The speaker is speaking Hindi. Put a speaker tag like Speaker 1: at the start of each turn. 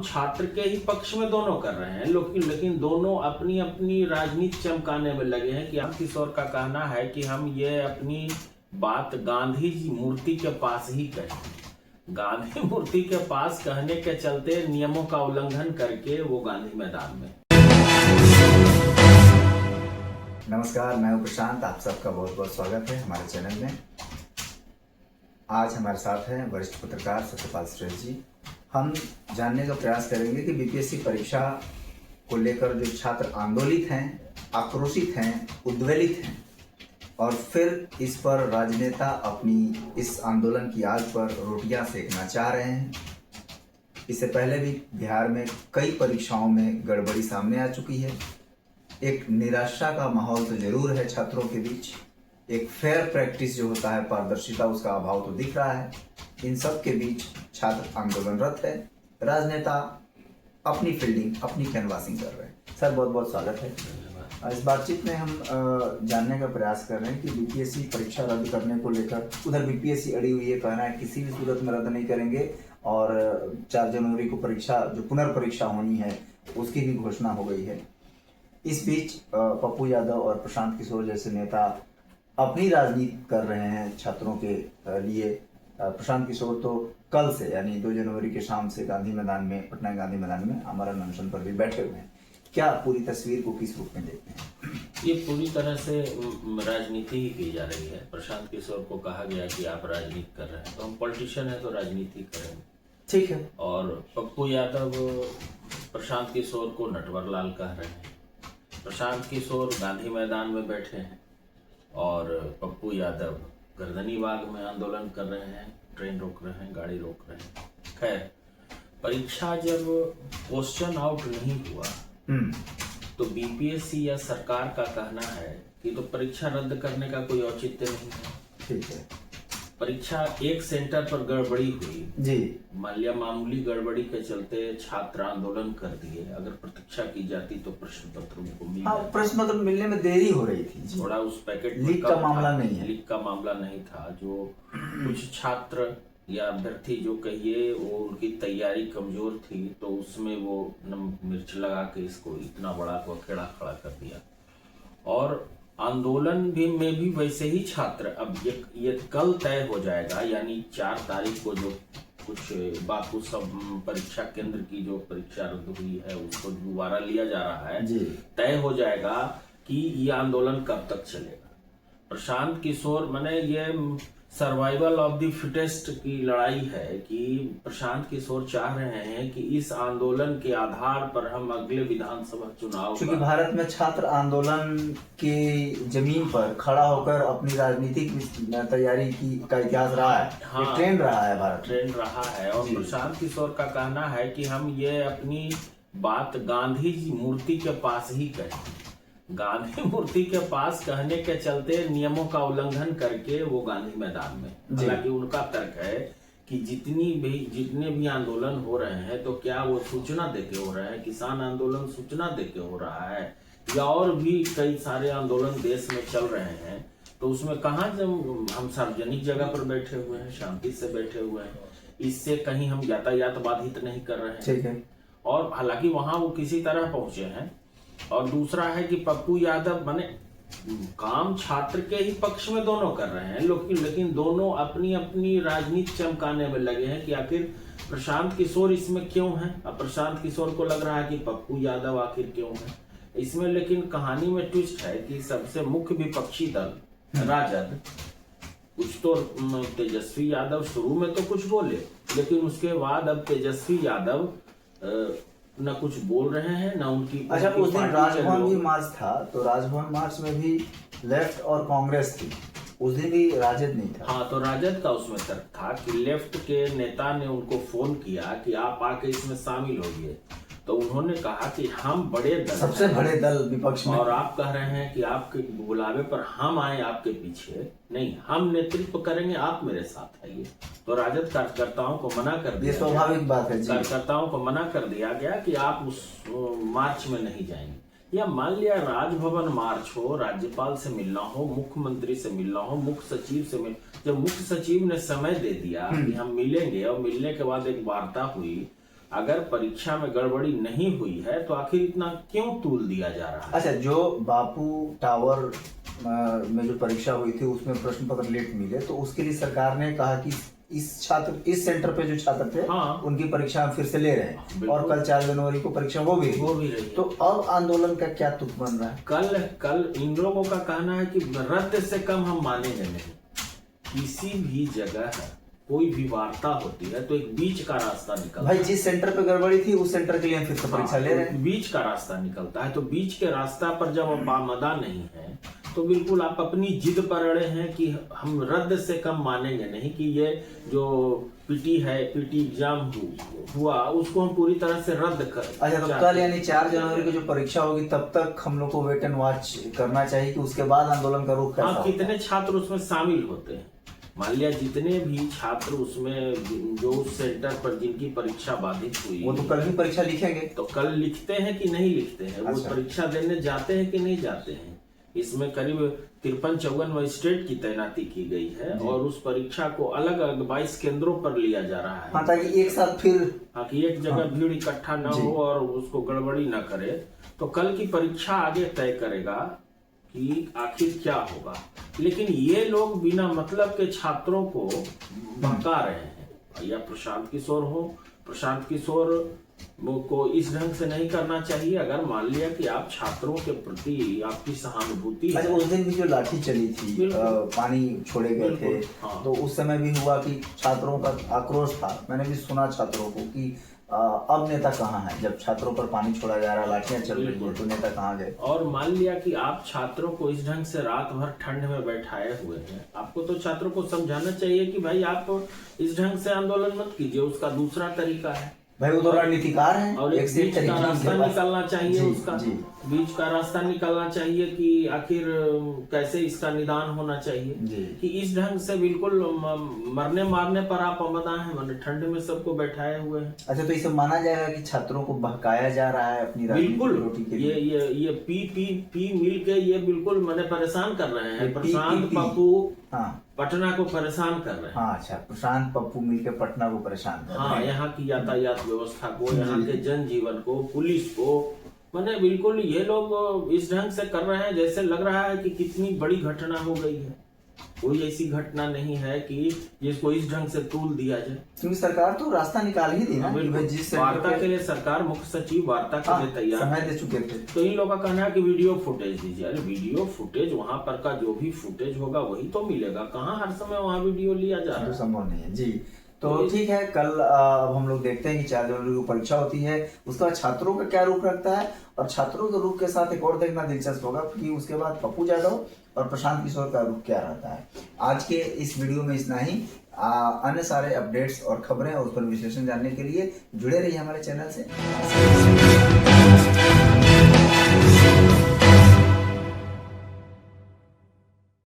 Speaker 1: काम छात्र के ही पक्ष में दोनों कर रहे हैं, लेकिन दोनों अपनी अपनी राजनीति चमकाने में लगे हैं। कि राम किशोर का कहना है कि हम ये अपनी बात गांधी जी मूर्ति के पास ही कहें। गांधी मूर्ति के पास कहने के चलते नियमों का उल्लंघन करके वो गांधी मैदान में।
Speaker 2: नमस्कार, मैं हूं प्रशांत। आप सबका बहुत बहुत स्वागत है हमारे चैनल में। आज हमारे साथ हैं वरिष्ठ पत्रकार सत्यपाल श्रेष्ठ जी। हम जानने का प्रयास करेंगे कि बीपीएससी परीक्षा को लेकर जो छात्र आंदोलित हैं, आक्रोशित हैं, उद्वेलित हैं और फिर इस पर राजनेता अपनी इस आंदोलन की आग पर रोटियां सेकना चाह रहे हैं। इससे पहले भी बिहार में कई परीक्षाओं में गड़बड़ी सामने आ चुकी है। एक निराशा का माहौल तो जरूर है छात्रों के बीच। एक फेयर प्रैक्टिस जो होता है, पारदर्शिता, उसका अभाव तो दिख रहा है। इन सब के बीच छात्र आंदोलनरत है, राजनेता अपनी फील्डिंग, अपनी कैनवासिंग कर रहे हैं। सर, बहुत बहुत स्वागत है। इस बातचीत में हम जानने का प्रयास कर रहे हैं कि बीपीएससी परीक्षा रद्द करने को लेकर उधर बीपीएससी अड़ी हुई है, कहना है किसी भी सूरत में रद्द नहीं करेंगे और 4 जनवरी को परीक्षा जो पुनर्परीक्षा होनी है उसकी भी घोषणा हो गई है। इस बीच पप्पू यादव और प्रशांत किशोर जैसे नेता अपनी राजनीति कर रहे हैं छात्रों के लिए। प्रशांत किशोर तो कल से यानी 2 जनवरी के शाम से गांधी मैदान में, पटना गांधी मैदान में आमरण अनशन पर भी बैठे हुए हैं। क्या पूरी तस्वीर को किस रूप में देखते हैं?
Speaker 1: ये पूरी तरह से राजनीति ही की जा रही है। प्रशांत किशोर को कहा गया कि आप राजनीति कर रहे हैं, तो हम पॉलिटिशियन हैं तो राजनीति करेंगे,
Speaker 2: ठीक है।
Speaker 1: और पप्पू यादव प्रशांत किशोर को नटवर लाल कह रहे हैं। प्रशांत किशोर गांधी मैदान में बैठे हैं और पप्पू यादव गर्दनी बाग में आंदोलन कर रहे हैं, ट्रेन रोक रहे हैं, गाड़ी रोक रहे हैं। खैर, परीक्षा जब क्वेश्चन आउट नहीं हुआ तो बीपीएससी या सरकार का कहना है कि तो परीक्षा रद्द करने का कोई औचित्य नहीं है।
Speaker 2: ठीक है।
Speaker 1: परीक्षा एक सेंटर पर गड़बड़ी हुई
Speaker 2: जी,
Speaker 1: मान लिया, मामूली गड़बड़ी के चलते छात्र आंदोलन कर दिए। अगर प्रतीक्षा की जाती तो प्रश्न पत्र उनको मिल
Speaker 2: हाँ, प्रश्न पत्र मिलने में देरी हो रही थी।
Speaker 1: थोड़ा उस पैकेट
Speaker 2: लीक का मामला नहीं है।
Speaker 1: लीक का मामला नहीं था। जो कुछ छात्र या अभ्यर्थी जो कहिए वो उनकी तैयारी कमजोर थी, तो उसमें वो मिर्च लगा के इसको इतना बड़ा अखेड़ा खड़ा कर दिया। और आंदोलन भी में भी वैसे ही छात्र, अब ये कल तय हो जाएगा, यानी 4 तारीख को जो कुछ बापू सब परीक्षा केंद्र की जो परीक्षा रद्द हुई है उसको दोबारा लिया जा रहा है, तय हो जाएगा कि ये आंदोलन कब तक चलेगा। प्रशांत किशोर, माने ये सर्वाइवल ऑफ द फिटेस्ट की लड़ाई है कि प्रशांत किशोर चाह रहे हैं कि इस आंदोलन के आधार पर हम अगले विधानसभा चुनाव,
Speaker 2: क्योंकि भारत में छात्र आंदोलन की जमीन पर खड़ा होकर अपनी राजनीतिक तैयारी का इतिहास रहा है।
Speaker 1: हाँ,
Speaker 2: ट्रेंड रहा है, भारत
Speaker 1: ट्रेंड रहा है। और प्रशांत किशोर का कहना है कि हम ये अपनी बात गांधी जी मूर्ति के पास ही कहें। गांधी मूर्ति के पास कहने के चलते नियमों का उल्लंघन करके वो गांधी मैदान में। हालांकि उनका तर्क है कि जितने भी आंदोलन हो रहे हैं तो क्या वो सूचना देके हो रहे हैं, किसान आंदोलन सूचना देके हो रहा है, या और भी कई सारे आंदोलन देश में चल रहे हैं, तो उसमें कहाँ जब हम सार्वजनिक जगह पर बैठे हुए हैं, शांति से बैठे हुए हैं, इससे कहीं हम यातायात बाधित नहीं कर रहे हैं।
Speaker 2: ठीक है।
Speaker 1: और हालांकि वहां वो किसी तरह पहुंचे हैं। और दूसरा है कि पप्पू यादव, माने काम छात्र के ही पक्ष में दोनों कर रहे हैं, लेकिन दोनों अपनी अपनी राजनीति चमकाने में लगे हैं कि आखिर प्रशांत किशोर इसमें क्यों है। अब प्रशांत किशोर को लग रहा है कि पप्पू यादव आखिर क्यों है इसमें। लेकिन कहानी में ट्विस्ट है कि सबसे मुख्य विपक्षी दल राजद, कुछ तो तेजस्वी यादव शुरू में तो कुछ बोले, लेकिन उसके बाद अब तेजस्वी यादव न कुछ बोल रहे हैं, न उनकी।
Speaker 2: अच्छा, उस दिन राजभवन भी मार्च था, तो राजभवन मार्च में भी लेफ्ट और कांग्रेस थी, उस दिन भी राजद नहीं था।
Speaker 1: हाँ, तो राजद का उसमें तर्क था कि लेफ्ट के नेता ने उनको फोन किया कि आप आके इसमें शामिल होइए, तो उन्होंने कहा कि हम बड़े दल,
Speaker 2: सबसे बड़े दल विपक्ष में,
Speaker 1: और आप कह रहे हैं कि आपके बुलावे पर हम आए आपके पीछे, नहीं, हम नेतृत्व करेंगे, आप मेरे साथ आइए। तो राजद कार्यकर्ताओं को मना कर दिया,
Speaker 2: ये स्वाभाविक बात है।
Speaker 1: कार्यकर्ताओं को मना कर दिया गया कि आप उस मार्च में नहीं जाएंगे। या मान लिया राजभवन मार्च हो, राज्यपाल से मिलना हो, मुख्यमंत्री से मिलना हो, मुख्य सचिव से जब मुख्य सचिव ने समय दे दिया कि हम मिलेंगे और मिलने के बाद एक वार्ता हुई, अगर परीक्षा में गड़बड़ी नहीं हुई है तो आखिर इतना क्यों तूल दिया जा रहा है?
Speaker 2: अच्छा, जो बापू टावर में जो परीक्षा हुई थी उसमें प्रश्न पत्र लेट मिले, तो उसके लिए सरकार ने कहा कि इस सेंटर पे जो छात्र थे
Speaker 1: हाँ।
Speaker 2: उनकी परीक्षा हम फिर से ले रहे हैं, और
Speaker 1: बिल्कुल।
Speaker 2: कल 4 जनवरी को परीक्षा हो भी
Speaker 1: वो भी रही है।
Speaker 2: तो अब आंदोलन का क्या तुक बन रहा है?
Speaker 1: कल इन लोगों का कहना है कि रद्द से कम हम मानेंगे नहीं। किसी भी जगह कोई भी वार्ता होती है तो एक बीच का रास्ता निकलता
Speaker 2: भाई
Speaker 1: है।
Speaker 2: जिस सेंटर पे गड़बड़ी थी उस सेंटर के लिए हम फिर से परीक्षा ले रहे हैं।
Speaker 1: बीच का रास्ता निकलता है, तो बीच के रास्ता पर जब आप आमदा नहीं है तो बिल्कुल आप अपनी जिद पर अड़े हैं कि हम रद्द से कम मानेंगे नहीं, कि ये जो पीटी एग्जाम हुआ उसको हम पूरी तरह से रद्द कर।
Speaker 2: अच्छा, तो कल यानी 4 जनवरी को जो परीक्षा होगी तब तक हम लोग को वेट एंड वॉच करना चाहिए कि उसके बाद आंदोलन का रुख कैसा
Speaker 1: हाँ,
Speaker 2: होगा?
Speaker 1: कितने छात्र उसमें शामिल होते हैं? मान लिया जितने भी छात्र उसमें जो उस सेंटर पर जिनकी परीक्षा बाधित हुई,
Speaker 2: वो तो कल ही परीक्षा लिखेंगे।
Speaker 1: तो कल लिखते हैं कि नहीं लिखते हैं? वो
Speaker 2: अच्छा।
Speaker 1: परीक्षा देने जाते हैं कि नहीं जाते हैं? इसमें करीब 53-54 मजिस्ट्रेट की तैनाती की गई है और उस परीक्षा को अलग अलग 22 केंद्रों पर लिया जा रहा है।
Speaker 2: हाँ, ताकि एक साथ फिर
Speaker 1: ताकि एक जगह भीड़ इकट्ठा न हो और उसको गड़बड़ी न करे। तो कल की परीक्षा आगे तय करेगा कि आखिर क्या होगा। लेकिन ये लोग बिना मतलब के छात्रों को बहका रहे हैं। या प्रशांत किशोर को इस ढंग से नहीं करना चाहिए। अगर मान लिया कि आप छात्रों के प्रति आपकी सहानुभूति है।
Speaker 2: अच्छा, उस दिन भी जो लाठी चली थी, पानी छोड़े गए थे,
Speaker 1: हाँ।
Speaker 2: तो उस समय भी हुआ कि छात्रों का आक्रोश था। मैंने भी सुना छात्रों को कि अब नेता कहाँ है? जब छात्रों पर पानी छोड़ा जा रहा है, लाठियां चल रही है, तो नेता कहाँ गए?
Speaker 1: और मान लिया कि आप छात्रों को इस ढंग से रात भर ठंड में बैठाए हुए हैं, आपको तो छात्रों को समझाना चाहिए कि भाई आप इस ढंग से आंदोलन मत कीजिए, उसका दूसरा तरीका है।
Speaker 2: भाई वो तो रणनीतिकार हैं
Speaker 1: और एक बीच का रास्ता निकलना चाहिए। उसका बीच का रास्ता निकलना चाहिए कि आखिर कैसे इसका निदान होना चाहिए। कि इस ढंग से बिल्कुल मरने मारने पर आप आमदा हैं, मैंने ठंड में सबको बैठाए हुए हैं।
Speaker 2: अच्छा, तो इसे माना जाएगा कि छात्रों को बहकाया जा रहा है अपनी
Speaker 1: बिल्कुल।
Speaker 2: रोटी के लिए?
Speaker 1: ये पी मिल के ये बिल्कुल मैंने परेशान कर रहे हैं। प्रशांत पप्पू पटना को परेशान कर रहे हैं।
Speaker 2: हाँ, अच्छा, प्रशांत पप्पू मिलकर पटना को परेशान कर रहे हैं।
Speaker 1: हाँ, यहाँ की यातायात व्यवस्था को, यहाँ के जनजीवन को, पुलिस को, मैंने बिल्कुल ये लोग इस ढंग से कर रहे हैं जैसे लग रहा है कि कितनी बड़ी घटना हो गई है। कोई ऐसी घटना नहीं है कि जिसको इस ढंग से तूल दिया जाए।
Speaker 2: क्योंकि सरकार तो रास्ता निकाल ही दी ना।
Speaker 1: जिस वार्ता के लिए सरकार मुख्य सचिव वार्ता के लिए तैयार
Speaker 2: समय दे चुके थे।
Speaker 1: तो इन लोगों का कहना है कि वीडियो फुटेज दीजिए। अरे वीडियो फुटेज वहां पर का जो भी फुटेज होगा वही तो मिलेगा। कहाँ हर समय वहाँ वीडियो लिया जा रहा है?
Speaker 2: संभव नहीं है जी। तो ठीक है, कल अब हम लोग देखते हैं कि 4 जनवरी को परीक्षा होती है, उसके बाद छात्रों का क्या रुख रखता है, और छात्रों के रुख के साथ एक और देखना दिलचस्प होगा कि उसके बाद पप्पू यादव और प्रशांत किशोर का रुख क्या रहता है। आज के इस वीडियो में इतना ही। अन्य सारे अपडेट्स और खबरें और उस पर विश्लेषण जानने के लिए जुड़े रहिए हमारे चैनल से।